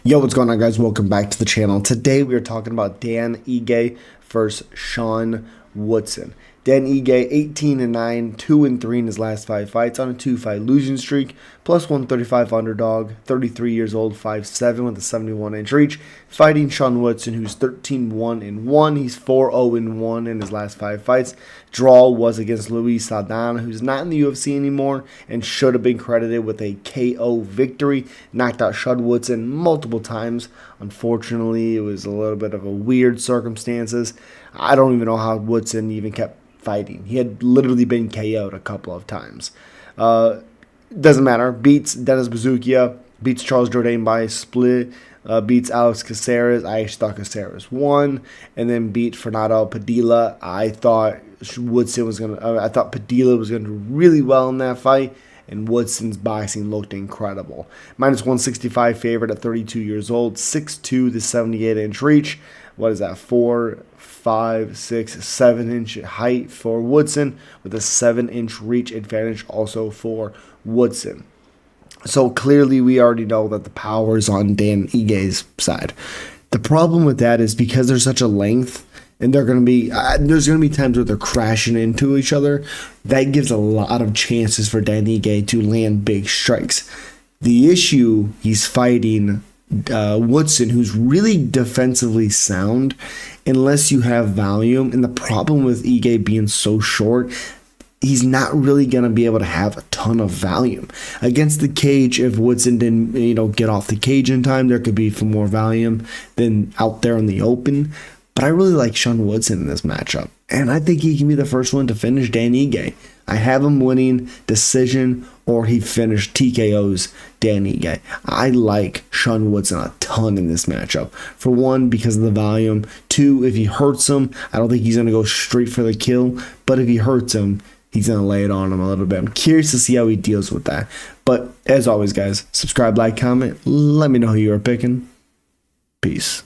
Yo, what's going on, guys? Welcome back to the channel. Today we are talking about Dan Ige versus Sean Woodson. Dan Ige, 18-9, 2-3 in his last 5 fights on a 2-fight losing streak, plus 135 underdog, 33 years old, 5'7", with a 71-inch reach, fighting Sean Woodson, who's 13-1-1. He's 4-0-1 in his last 5 fights. Draw was against Luis Saldana, who's not in the UFC anymore and should have been credited with a KO victory. Knocked out Sean Woodson multiple times. Unfortunately, it was a little bit of a weird circumstances. I don't even know how Woodson even kept fighting. He had literally been KO'd a couple of times. Doesn't matter. Beats Dennis Buzukja, beats Charles Jourdain by a split, beats Alex Caceres. I actually thought Caceres won, and then beat Fernando Padilla. I thought Woodson was I thought Padilla was gonna do really well in that fight, and Woodson's boxing looked incredible. Minus 165 favorite at 32 years old, 6'2", to 78-inch reach. What is that? 4, 5, 6, 7-inch height for Woodson, with a 7-inch reach advantage also for Woodson. So clearly we already know that the power is on Dan Ige's side. The problem with that is because there's such a length, and there's going to be times where they're crashing into each other. That gives a lot of chances for Dan Ige to land big strikes. The issue, he's fighting Woodson, who's really defensively sound, unless you have volume. And the problem with Ige being so short, he's not really going to be able to have a ton of volume. Against the cage, if Woodson didn't, get off the cage in time, there could be more volume than out there in the open. But I really like Sean Woodson in this matchup, and I think he can be the first one to finish Dan Ige. I have him winning decision, or he finished TKO's Dan Ige. I like Sean Woodson a ton in this matchup. For one, because of the volume. Two, if he hurts him, I don't think he's going to go straight for the kill. But if he hurts him, he's going to lay it on him a little bit. I'm curious to see how he deals with that. But as always, guys, subscribe, like, comment. Let me know who you are picking. Peace.